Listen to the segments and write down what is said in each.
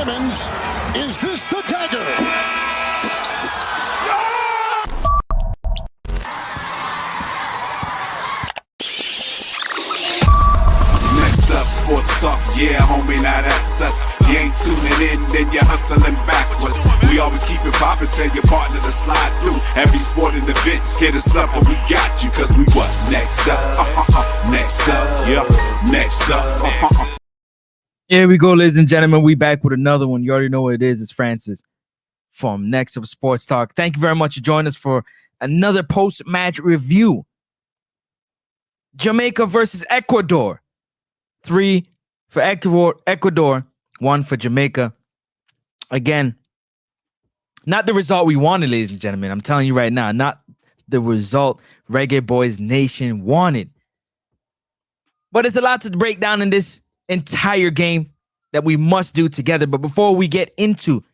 Simmons, is this the dagger? Next up, sports talk, yeah, homie, now that's us. You ain't tuning in, then you're hustling backwards. We always keep it poppin', tell your partner to slide through. Every sporting event, hit us up and we got you, cause we what? Next up, next up, yeah, next up. Here we go, ladies and gentlemen. We back with another one. You already know what it is. It's Francis from Next Up Sports Talk. Thank you very much for joining us for another post-match review. Jamaica versus Ecuador. 3 for Ecuador, 1 for Jamaica. Again, not the result we wanted, ladies and gentlemen. I'm telling you right now, not the result Reggae Boys Nation wanted. But there's a lot to break down in this entire game that we must do together. But before we get into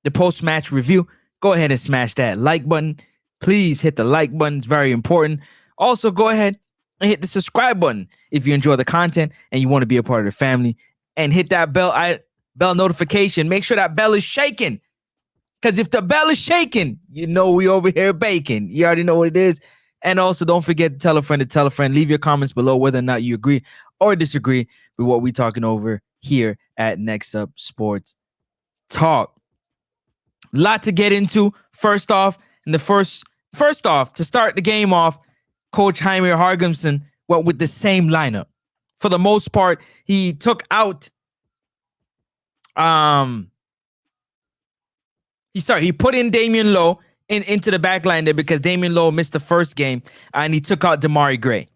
the post-match review, go ahead and smash that like button. Please hit the like button. It's very important. Also, go ahead and hit the subscribe button if you enjoy the content and you want to be a part of the family. And hit that bell notification. Make sure that bell is shaking. Because if the bell is shaking, you know we over here baking. You already know what it is. And also, don't forget to tell a friend to tell a friend. Leave your comments below whether or not you agree or disagree with what we're talking over here at Next Up Sports Talk. A lot to get into. First off, to start the game off, Coach Jaime Hargimson went with the same lineup. For the most part, he took out he put in Damian Lowe into the back line there because Damian Lowe missed the first game, and he took out Damari Gray.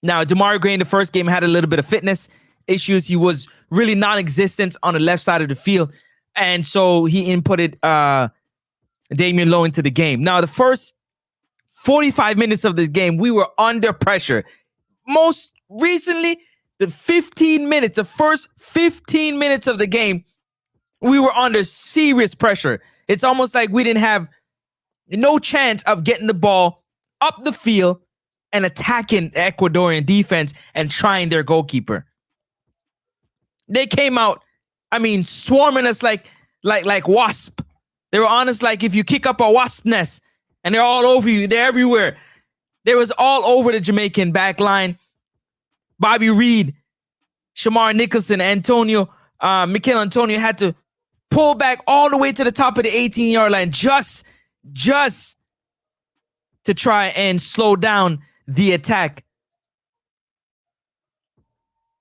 Now, Damari Gray in the first game had a little bit of fitness issues. He was really non-existent on the left side of the field, and so he inputted Damian Lowe into the game. Now, the first 45 minutes of this game, we were under pressure. Most recently, the first 15 minutes of the game, we were under serious pressure. It's almost like we didn't have no chance of getting the ball up the field and attacking the Ecuadorian defense and trying their goalkeeper. They came out, swarming us like wasp. They were honest, like if you kick up a wasp nest and they're all over you, they're everywhere. They was all over the Jamaican back line. Bobby Reed, Shamar Nicholson, Mikel Antonio had to pull back all the way to the top of the 18-yard line just to try and slow down the attack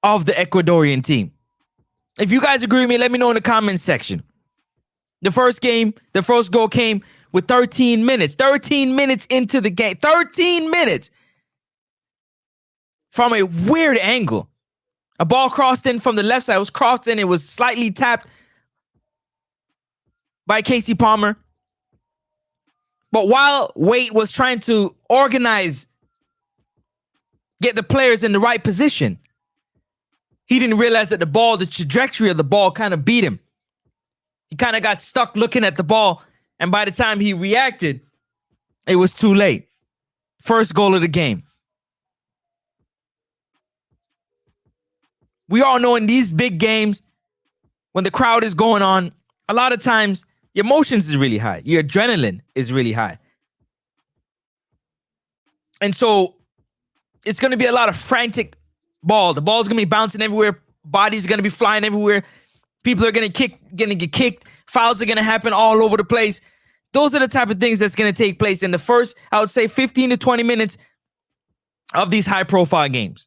of the Ecuadorian team. If you guys agree with me, let me know in the comments section. The first goal came with 13 minutes. 13 minutes into the game. 13 minutes from a weird angle. A ball crossed in from the left side. It was crossed in. It was slightly tapped by Casey Palmer. But while Wade was trying to get the players in the right position, he didn't realize that the trajectory of the ball kind of beat him. He kind of got stuck looking at the ball, and by the time he reacted, it was too late. First goal of the game. We all know in these big games, when the crowd is going on, a lot of times your emotions is really high. Your adrenaline is really high. And so it's going to be a lot of frantic ball. The ball's going to be bouncing everywhere. Bodies are going to be flying everywhere. People are going to get kicked. Fouls are going to happen all over the place. Those are the type of things that's going to take place in the first, I would say, 15 to 20 minutes of these high-profile games.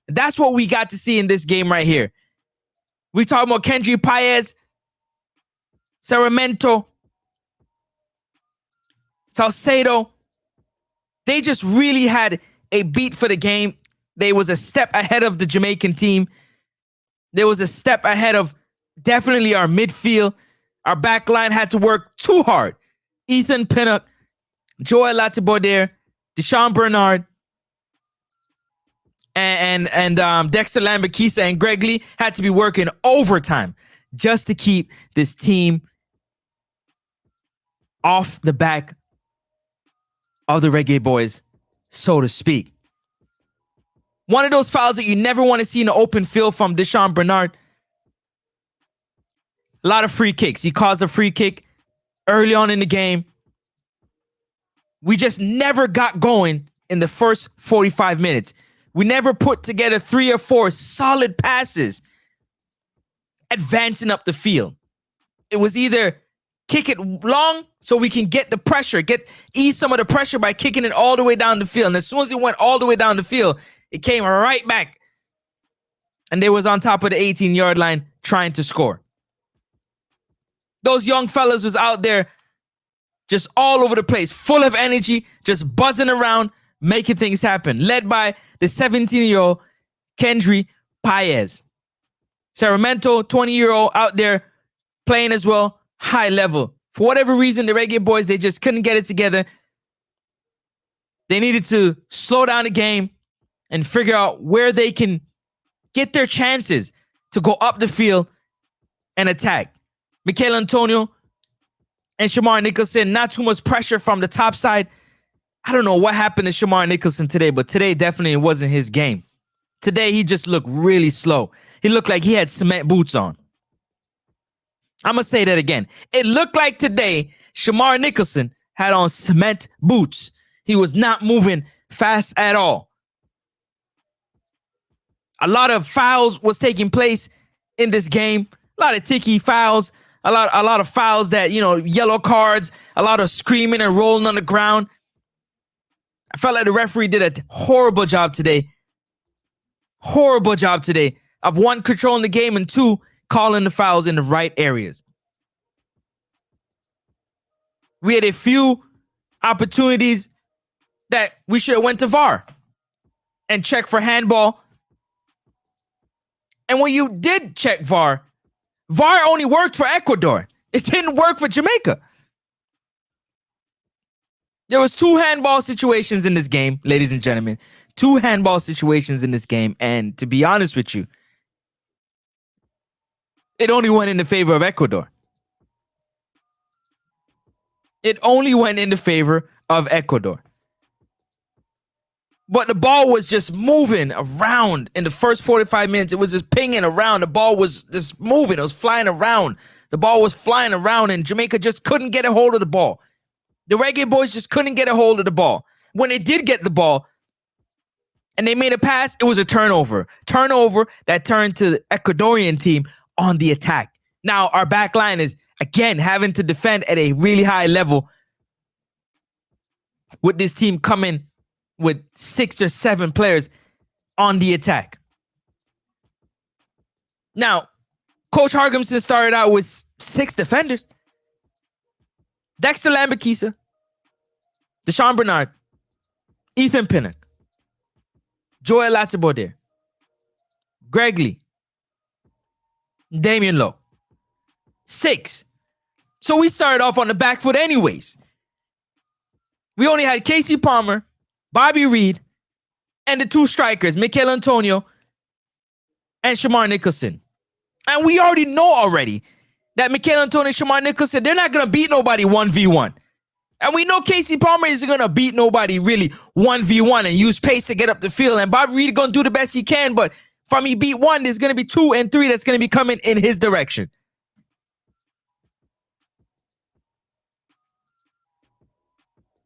That's what we got to see in this game right here. We talking about Kendry Paez, Sarmiento, Salcedo. They just really had a beat for the game. They was a step ahead of the Jamaican team. There was a step ahead of definitely our midfield. Our back line had to work too hard. Ethan Pinnock, Joel Latiboder, Deshaun Bernard, and Dexter Lambakisa and Greg Lee had to be working overtime just to keep this team off the back of the Reggae Boys, so to speak. One of those fouls that you never want to see in the open field from Deshaun Bernard. A lot of free kicks. He caused a free kick early on in the game. We just never got going in the first 45 minutes. We never put together 3 or 4 solid passes advancing up the field. It was either kick it long so we can get the pressure, ease some of the pressure by kicking it all the way down the field. And as soon as it went all the way down the field, it came right back. And they was on top of the 18-yard line trying to score. Those young fellas was out there just all over the place, full of energy, just buzzing around, making things happen. Led by the 17-year-old Kendry Paez. Sacramento, 20-year-old out there playing as well, high level. For whatever reason, the Reggae Boys, they just couldn't get it together. They needed to slow down the game and figure out where they can get their chances to go up the field and attack. Michael Antonio and Shamar Nicholson, not too much pressure from the top side. I don't know what happened to Shamar Nicholson today, but today definitely wasn't his game. Today, he just looked really slow. He looked like he had cement boots on. I'm going to say that again. It looked like today, Shamar Nicholson had on cement boots. He was not moving fast at all. A lot of fouls was taking place in this game. A lot of ticky fouls. A lot of fouls that, yellow cards. A lot of screaming and rolling on the ground. I felt like the referee did a horrible job today. Horrible job today of 1, controlling the game, and 2, calling the fouls in the right areas. We had a few opportunities that we should have went to VAR and checked for handball. And when you did check VAR, VAR only worked for Ecuador. It didn't work for Jamaica. There was 2 handball situations in this game, ladies and gentlemen. 2 handball situations in this game. And to be honest with you, it only went in the favor of Ecuador. It only went in the favor of Ecuador. But the ball was just moving around in the first 45 minutes. It was just pinging around. The ball was just moving. It was flying around. The ball was flying around, and Jamaica just couldn't get a hold of the ball. The Reggae Boys just couldn't get a hold of the ball. When they did get the ball and they made a pass, it was a turnover. Turnover that turned to the Ecuadorian team on the attack. Now, our back line is, again, having to defend at a really high level with this team coming with 6 or 7 players on the attack. Now, Coach Hargimson started out with 6 defenders. Dexter Lambakisa, Deshaun Bernard, Ethan Pinnock, Joel Latibaudier, Greg Lee, Damian Lowe. 6. So we started off on the back foot anyways. We only had Casey Palmer, Bobby Reed, and the 2 strikers, Michael Antonio and Shamar Nicholson. And we already know that Michael Antonio and Shamar Nicholson, they're not going to beat nobody 1v1. And we know Casey Palmer isn't going to beat nobody really 1v1 and use pace to get up the field. And Bobby Reed going to do the best he can. But from he beat 1, there's going to be 2 and 3 that's going to be coming in his direction.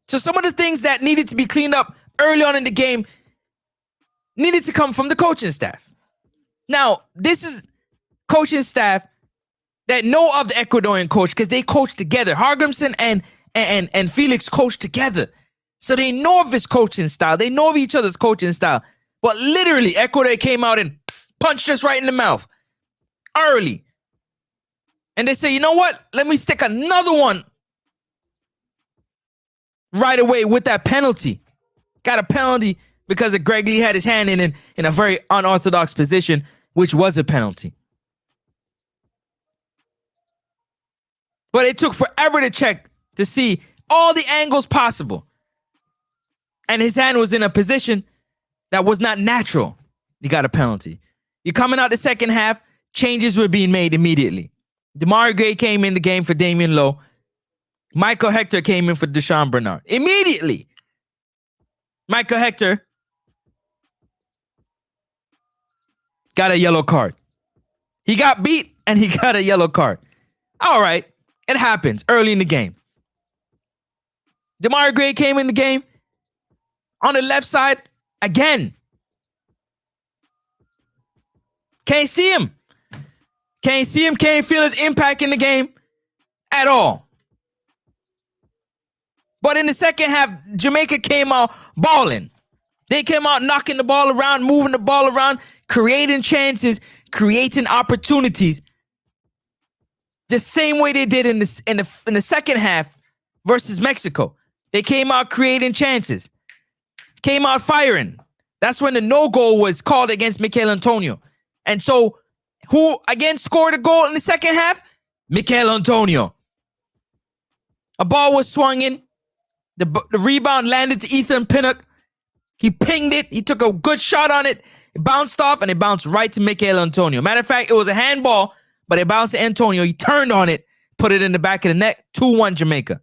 So some of the things that needed to be cleaned up early on in the game needed to come from the coaching staff. Now, this is coaching staff that know of the Ecuadorian coach because they coach together. Hargimson and Felix coach together. So they know of his coaching style. They know of each other's coaching style. But literally, Ecuador came out and punched us right in the mouth early. And they say, you know what? Let me stick another one right away with that penalty. Got a penalty because of Greg Lee had his hand in a very unorthodox position, which was a penalty. But it took forever to check to see all the angles possible. And his hand was in a position that was not natural. He got a penalty. You're coming out the second half, changes were being made immediately. DeMar Gray came in the game for Damian Lowe. Michael Hector came in for Deshaun Bernard. Immediately. Michael Hector got a yellow card. He got beat and he got a yellow card. All right, it happens early in the game. Demarai Gray came in the game on the left side again. Can't see him. Can't see him. Can't feel his impact in the game at all. But in the second half, Jamaica came out balling. They came out knocking the ball around, moving the ball around, creating chances, creating opportunities. The same way they did in the second half versus Mexico. They came out creating chances, came out firing. That's when the no goal was called against Mikel Antonio. And so, who again scored a goal in the second half? Mikel Antonio. A ball was swung in. The rebound landed to Ethan Pinnock. He pinged it. He took a good shot on it. It bounced off and it bounced right to Mikel Antonio. Matter of fact, it was a handball, but it bounced to Antonio. He turned on it, put it in the back of the net. 2-1 Jamaica.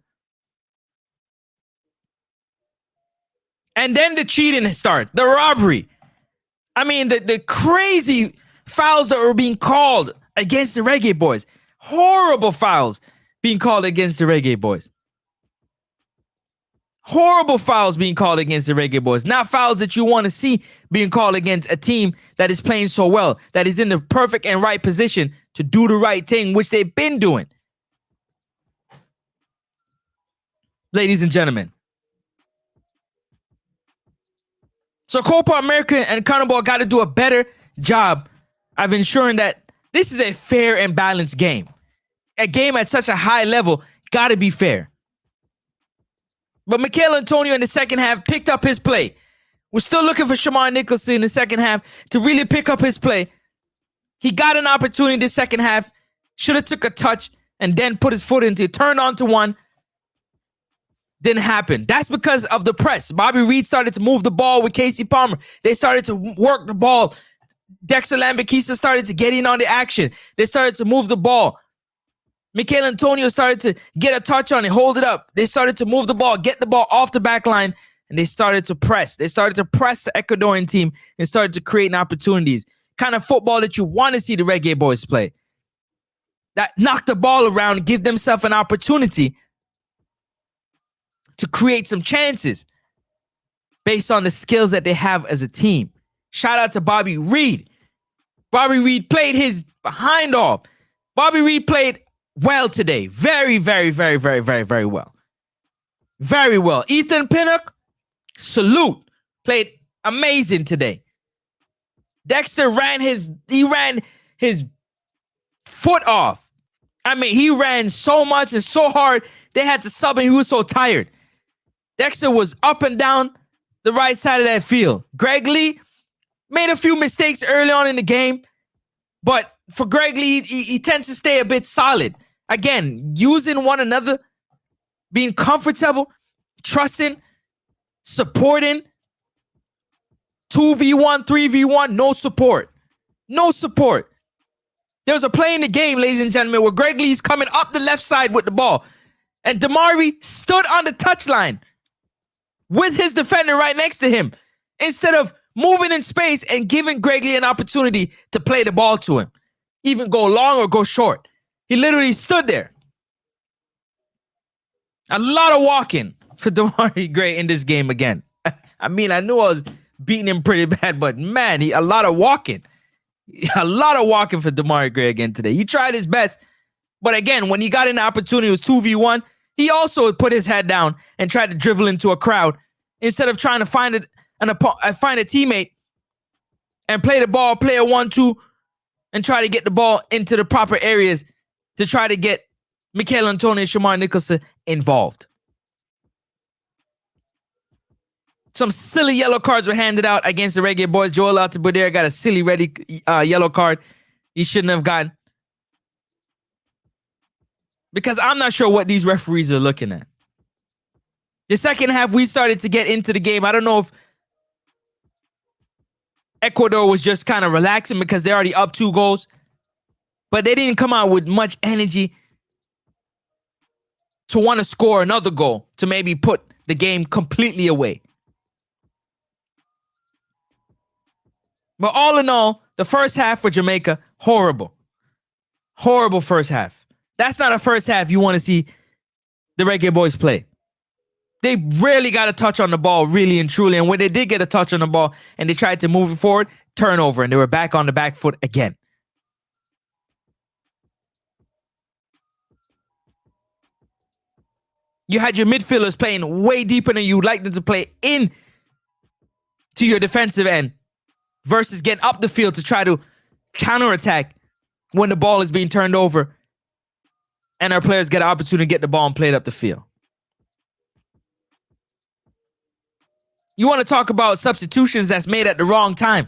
And then the cheating starts. The robbery. I mean, the crazy fouls that were being called against the Reggae Boys. Horrible fouls being called against the Reggae Boys. Horrible fouls being called against the Reggae Boys. Not fouls that you want to see being called against a team that is playing so well, that is in the perfect and right position to do the right thing, which they've been doing. Ladies and gentlemen. So Copa America and Conmebol got to do a better job of ensuring that this is a fair and balanced game. A game at such a high level got to be fair. But Mikel Antonio in the second half picked up his play. We're still looking for Shamar Nicholson in the second half to really pick up his play. He got an opportunity in the second half. Should have took a touch and then put his foot into it. Turned on to one. Didn't happen. That's because of the press. Bobby Reed started to move the ball with Casey Palmer. They started to work the ball. Dexter Lambakisa started to get in on the action. They started to move the ball. Mikel Antonio started to get a touch on it, hold it up. They started to move the ball, get the ball off the back line, and they started to press. They started to press the Ecuadorian team and started to create opportunities. Kind of football that you want to see the Reggae Boys play. That knock the ball around and give themselves an opportunity to create some chances based on the skills that they have as a team. Shout out to Bobby Reed. Bobby Reed played his behind off. Bobby Reed played well today. Very, very, very, very, very, very well. Very well. Ethan Pinnock, salute. Played amazing today. Dexter ran his foot off. I mean, he ran so much and so hard, they had to sub him. He was so tired. Dexter was up and down the right side of that field. Greg Lee made a few mistakes early on in the game, but for Greg Lee, he tends to stay a bit solid. Again, using one another, being comfortable, trusting, supporting. 2v1, 3v1, no support. No support. There was a play in the game, ladies and gentlemen, where Greg Lee's coming up the left side with the ball. And Damari stood on the touchline with his defender right next to him instead of moving in space and giving Greg Lee an opportunity to play the ball to him. Even go long or go short. He literally stood there. A lot of walking for Damari Gray in this game again. I mean, I knew I was beating him pretty bad, but man, a lot of walking. A lot of walking for Damari Gray again today. He tried his best, but again, when he got an opportunity, it was 2v1. He also put his head down and tried to dribble into a crowd instead of trying to find a teammate and play the ball, play a 1-2, and try to get the ball into the proper areas to try to get Mikel Antonio and Shamar Nicholson involved. Some silly yellow cards were handed out against the Reggae Boys. Joel Altabudere got a silly yellow card he shouldn't have gotten. Because I'm not sure what these referees are looking at. The second half, we started to get into the game. I don't know if Ecuador was just kind of relaxing because they're already up 2 goals. But they didn't come out with much energy to want to score another goal to maybe put the game completely away. But all in all, the first half for Jamaica, horrible. Horrible first half. That's not a first half you want to see the Reggae Boys play. They rarely got a touch on the ball, really and truly. And when they did get a touch on the ball and they tried to move it forward, turnover, and they were back on the back foot again. You had your midfielders playing way deeper than you'd like them to play in to your defensive end versus getting up the field to try to counterattack when the ball is being turned over and our players get an opportunity to get the ball and play it up the field. You want to talk about substitutions that's made at the wrong time.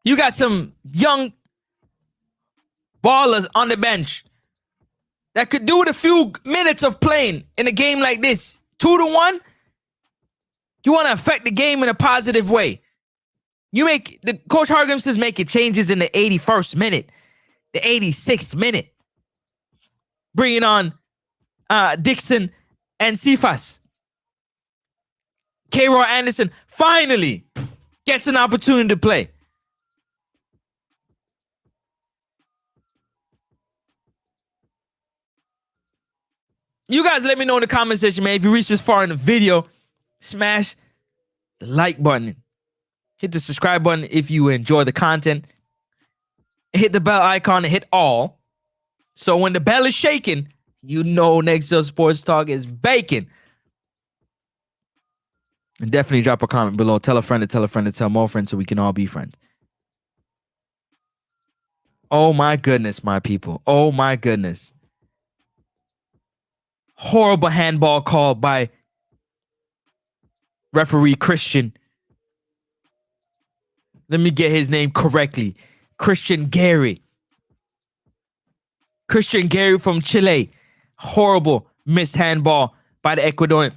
You got some young ballers on the bench that could do with a few minutes of playing in a game like this. 2-1. You want to affect the game in a positive way. You make the Coach Hargreaves says making changes in the 81st minute, the 86th minute, bringing on Dixon and Cephas. K. Roy Anderson finally gets an opportunity to play. You guys let me know in the comment section, man. If you reach this far in the video, smash the like button. Hit the subscribe button if you enjoy the content. Hit the bell icon and hit all. So when the bell is shaking, you know Next Up Sports Talk is baking. And definitely drop a comment below. Tell a friend to tell a friend to tell more friends so we can all be friends. Oh my goodness, my people. Oh my goodness. Horrible handball call by referee Christian. Let me get his name correctly. Christian Gary. Christian Gary from Chile. Horrible missed handball by the Ecuadorian.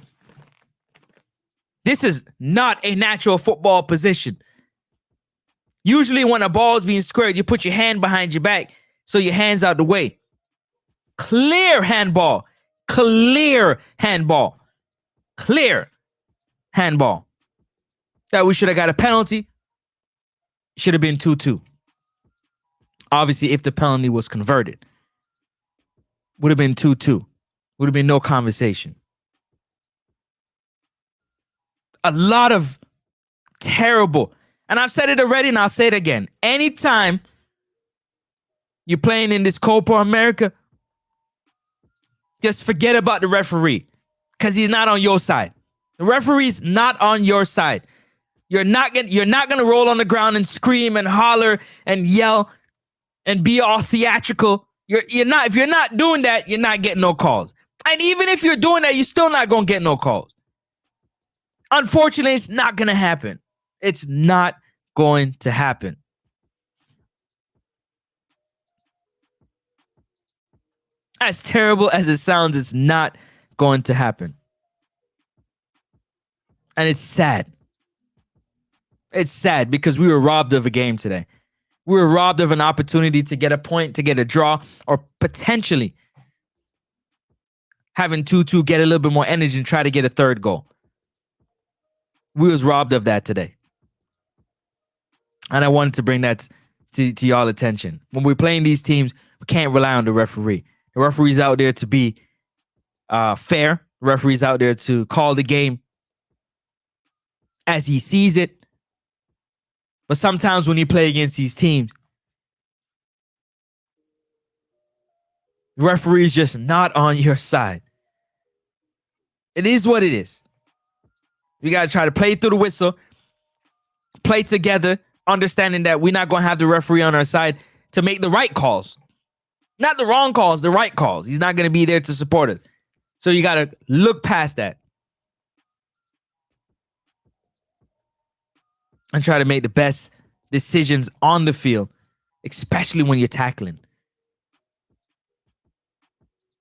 This is not a natural football position. Usually when a ball is being squared, you put your hand behind your back so your hand's out the way. Clear handball. Clear handball. Clear handball. That we should have got a penalty. Should have been 2-2. Obviously, if the penalty was converted, would have been 2-2. Would have been no conversation. A lot of terrible, and I've said it already and I'll say it again. Anytime you're playing in this Copa America, just forget about the referee because he's not on your side. The referee's not on your side. You're not gonna roll on the ground and scream and holler and yell and be all theatrical. You're not. If you're not doing that, you're not getting no calls. And even if you're doing that, you're still not gonna get no calls. Unfortunately, it's not gonna happen. It's not going to happen. As terrible as it sounds, it's not going to happen. And it's sad. It's sad because we were robbed of a game today. We were robbed of an opportunity to get a point, to get a draw, or potentially having 2-2 get a little bit more energy and try to get a third goal. We was robbed of that today. And I wanted to bring that to y'all attention. When we're playing these teams, we can't rely on the referee. The referee's out there to be fair. The referee's out there to call the game as he sees it. But sometimes when you play against these teams, the referee's just not on your side. It is what it is. We got to try to play through the whistle, play together, understanding that we're not going to have the referee on our side to make the right calls. Not the wrong calls, the right calls. He's not going to be there to support us. So you got to look past that and try to make the best decisions on the field, especially when you're tackling.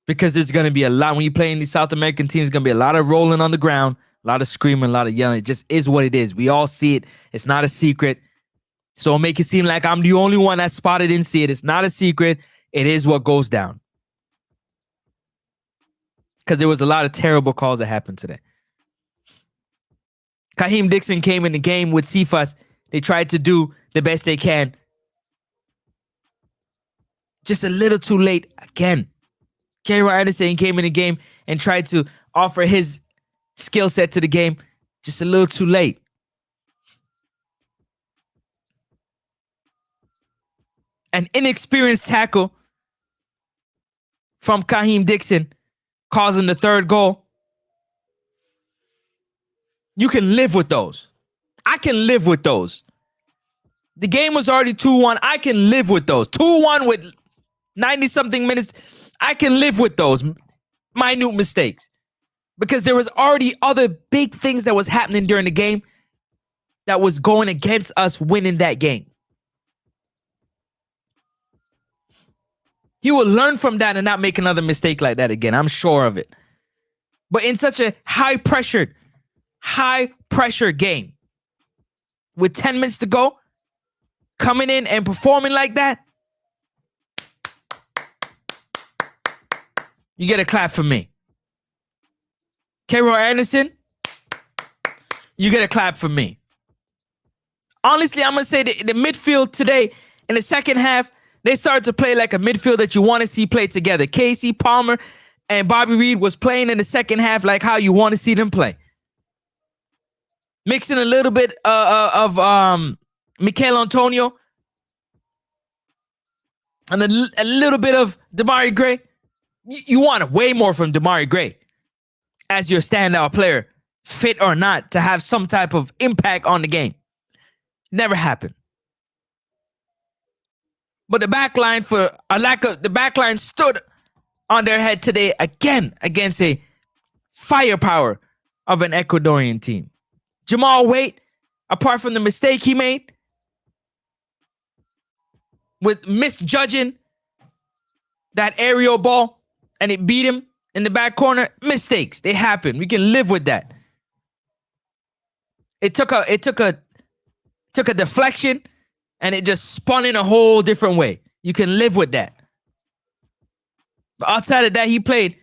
Because there's going to be a lot, when you play in these South American teams, there's going to be a lot of rolling on the ground, a lot of screaming, a lot of yelling. It just is what it is. We all see it. It's not a secret. So it'll make it seem like I'm the only one that spotted and see it. It's not a secret. It is what goes down. Because there was a lot of terrible calls that happened today. Kaheem Dixon came in the game with Cephas. They tried to do the best they can Just a little too late again. Cairo Anderson came in the game and tried to offer his skill set to the game. Just a little too late. An inexperienced tackle from Kaheem Dixon causing the third goal. You can live with those. I can live with those. The game was already 2-1. I can live with those. 2-1 with 90-something minutes. I can live with those minute mistakes. Because there was already other big things that was happening during the game that was going against us winning that game. He will learn from that and not make another mistake like that again. I'm sure of it. But in such a high pressure game with 10 minutes to go, coming in and performing like that, you get a clap from me. Cairo Anderson, you get a clap from me. Honestly, I'm going to say the midfield today in the second half, they started to play like a midfield that you want to see play together. Casey, Palmer, and Bobby Reed was playing in the second half like how you want to see them play. Mixing a little bit of Mikel Antonio and a little bit of Damari Gray. You want way more from Damari Gray as your standout player, fit or not, to have some type of impact on the game. Never happened. But the backline the backline stood on their head today again against a firepower of an Ecuadorian team. Jamal Waite, apart from the mistake he made with misjudging that aerial ball and it beat him in the back corner, mistakes. They happen. We can live with that. It took a deflection and it just spun in a whole different way. You can live with that. But outside of that, he played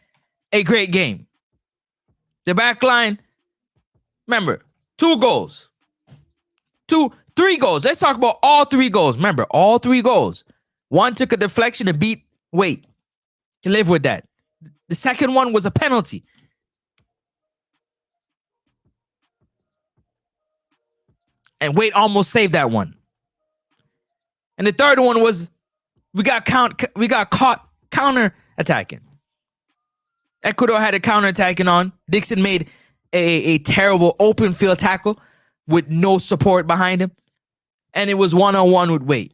a great game. The back line, remember, 3 goals. Let's talk about all 3 goals. Remember, all 3 goals. One took a deflection and beat Waite. Can live with that. The second one was a penalty. And Waite almost saved that one. And the third one was we got caught counter-attacking. Ecuador had a counter-attacking on. Dixon made a terrible open field tackle with no support behind him. And it was 1-on-1 with Waite.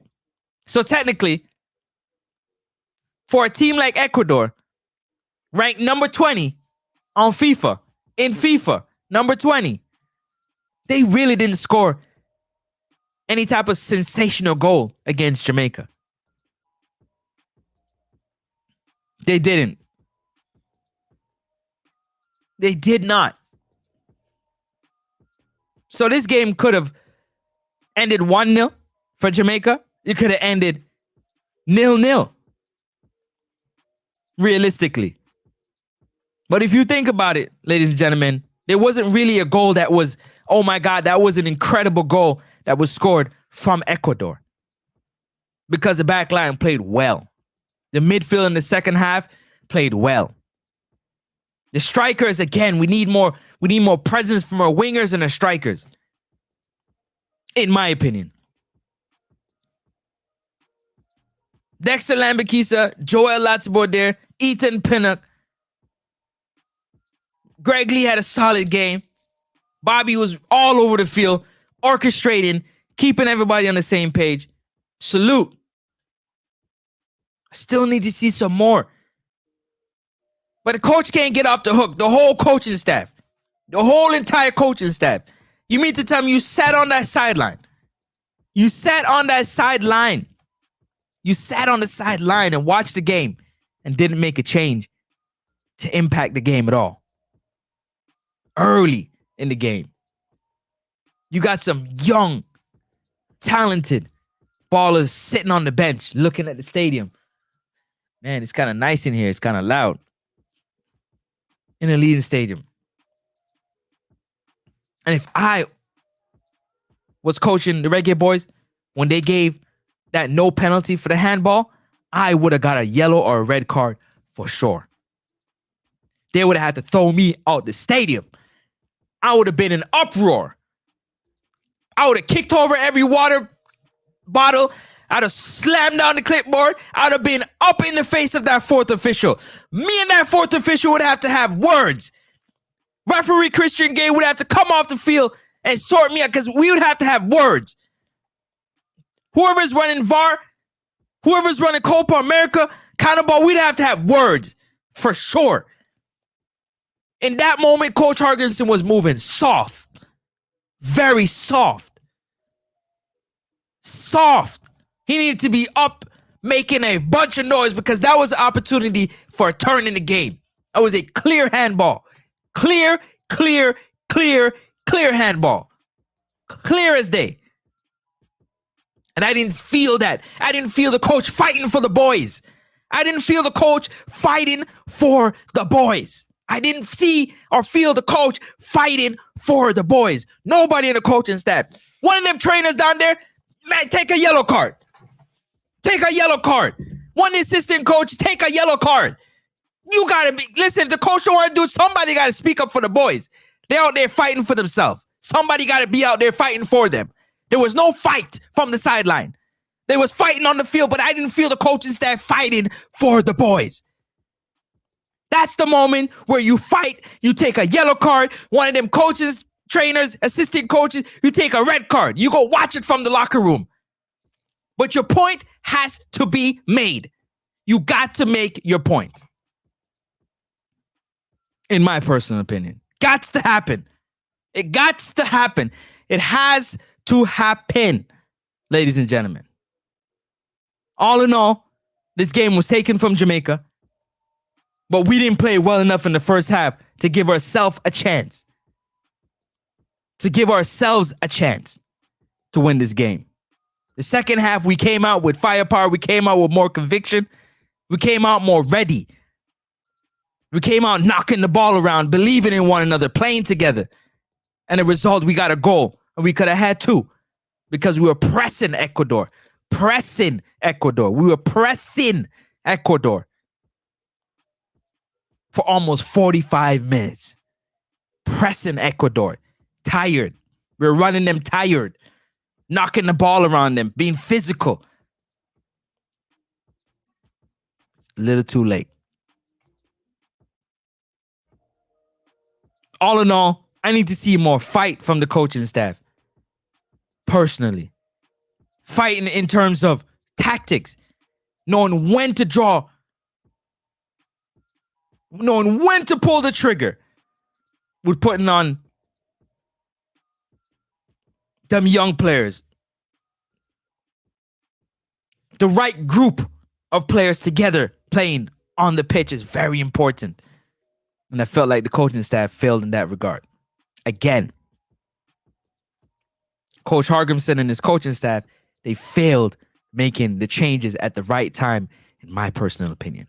So technically, for a team like Ecuador, ranked number 20 on FIFA, number 20, they really didn't score any type of sensational goal against Jamaica. They didn't. They did not. So this game could have ended 1-0 for Jamaica. It could have ended 0-0. Realistically. But if you think about it, ladies and gentlemen, there wasn't really a goal that was, oh my God, that was an incredible goal that was scored from Ecuador. Because the back line played well. The midfield in the second half played well. The strikers, again, we need more presence from our wingers and our strikers. In my opinion. Dexter Lambakisa, Joel Latsibor, Ethan Pinnock. Greg Lee had a solid game. Bobby was all over the field, orchestrating, keeping everybody on the same page. Salute. I still need to see some more. But the coach can't get off the hook. The whole coaching staff. The whole entire coaching staff. You mean to tell me you sat on that sideline? You sat on that sideline. You sat on the sideline and watched the game and didn't make a change to impact the game at all. Early in the game. You got some young, talented ballers sitting on the bench looking at the stadium. Man, it's kind of nice in here. It's kind of loud. In a leading stadium. And if I was coaching the Reggae Boys when they gave that no penalty for the handball, I would have got a yellow or a red card for sure. They would have had to throw me out the stadium. I would have been in uproar. I would have kicked over every water bottle. I'd have slammed down the clipboard. I'd have been up in the face of that fourth official. Me and that fourth official would have to have words. Referee Christian Gay would have to come off the field and sort me out because we would have to have words. Whoever's running VAR, whoever's running Copa America, Conmebol, we'd have to have words for sure. In that moment, Coach Hargensen was moving soft. Very soft. Soft. He needed to be up making a bunch of noise because that was an opportunity for a turn in the game. That was a clear handball. Clear handball. Clear as day. And I didn't feel that. I didn't feel the coach fighting for the boys. I didn't feel the coach fighting for the boys. I didn't see or feel the coach fighting for the boys. Nobody in the coaching staff. One of them trainers down there, man, take a yellow card. Take a yellow card. One assistant coach, take a yellow card. You gotta be, listen, if the coach don't want to do it, somebody gotta speak up for the boys. They're out there fighting for themselves. Somebody gotta be out there fighting for them. There was no fight from the sideline. They was fighting on the field, but I didn't feel the coaching staff fighting for the boys. That's the moment where you fight, you take a yellow card, one of them coaches, trainers, assistant coaches, you take a red card. You go watch it from the locker room. But your point has to be made. You got to make your point. In my personal opinion. Gots to happen. It gots to happen. It has to happen, ladies and gentlemen. All in all, this game was taken from Jamaica, but we didn't play well enough in the first half to give ourselves a chance. To give ourselves a chance to win this game. The second half, we came out with firepower. We came out with more conviction. We came out more ready. We came out knocking the ball around, believing in one another, playing together. And the result, we got a goal. And we could have had two because we were pressing Ecuador. Pressing Ecuador. We were pressing Ecuador for almost 45 minutes. Pressing Ecuador. Tired. We were running them tired. Knocking the ball around them. Being physical. A little too late. All in all, I need to see more fight from the coaching staff. Personally. Fighting in terms of tactics. Knowing when to draw. Knowing when to pull the trigger. With putting on them young players. The right group of players together playing on the pitch is very important. And I felt like the coaching staff failed in that regard. Again, Coach Hargensen and his coaching staff, they failed making the changes at the right time, in my personal opinion.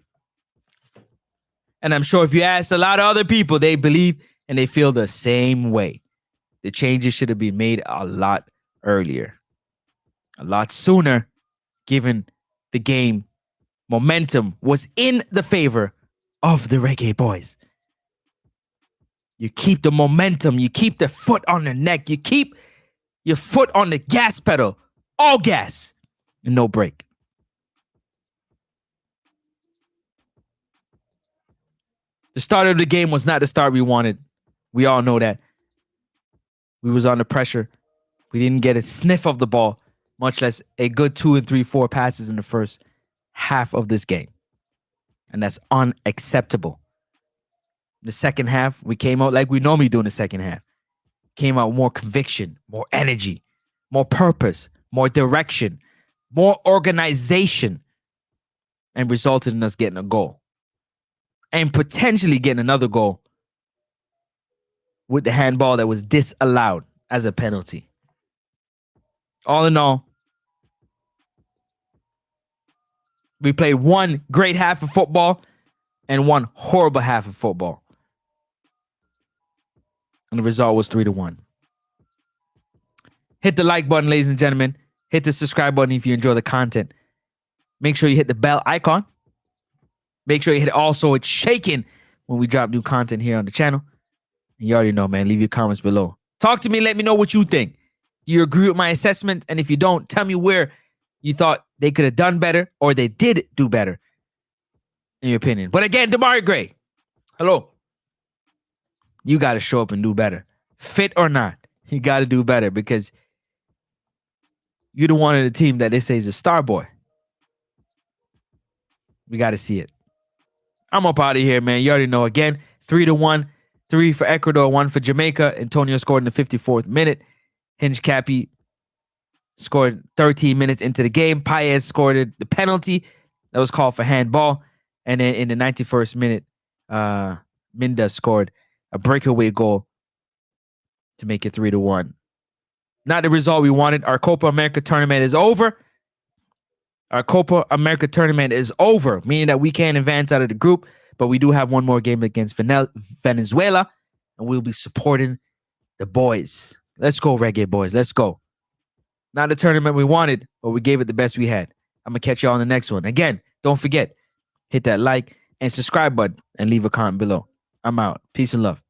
And I'm sure if you ask a lot of other people, they believe and they feel the same way. The changes should have been made a lot earlier. A lot sooner, given the game momentum was in the favor of the Reggae Boys. You keep the momentum. You keep the foot on the neck. You keep your foot on the gas pedal. All gas and no brake. The start of the game was not the start we wanted. We all know that. We was under pressure. We didn't get a sniff of the ball, much less a good 2 and 3, 4 passes in the first half of this game. And that's unacceptable. The second half, we came out like we normally do in the second half. Came out more conviction, more energy, more purpose, more direction, more organization, and resulted in us getting a goal. And potentially getting another goal with the handball that was disallowed as a penalty. All in all, we played one great half of football and one horrible half of football. And the result was 3-1. Hit the like button, ladies and gentlemen. Hit the subscribe button if you enjoy the content. Make sure you hit the bell icon. Make sure you hit it also. It's shaking when we drop new content here on the channel. And you already know, man. Leave your comments below. Talk to me. Let me know what you think. Do you agree with my assessment? And if you don't, tell me where you thought they could have done better or they did do better, in your opinion. But again, Damari Gray, hello. You got to show up and do better. Fit or not, you got to do better because you're the one of the team that they say is a star boy. We got to see it. I'm up out of here, man. You already know. Again, 3-1. 3 for Ecuador, 1 for Jamaica. Antonio scored in the 54th minute. Hinge Cappy scored 13 minutes into the game. Paez scored the penalty that was called for handball. And then in the 91st minute, Minda scored a breakaway goal to make it 3-1. Not the result we wanted. Our Copa America tournament is over. Our Copa America tournament is over, meaning that we can't advance out of the group, but we do have one more game against Venezuela, and we'll be supporting the boys. Let's go, Reggae boys. Let's go. Not the tournament we wanted, but we gave it the best we had. I'm going to catch you on the next one. Again, don't forget, hit that like and subscribe button and leave a comment below. I'm out. Peace and love.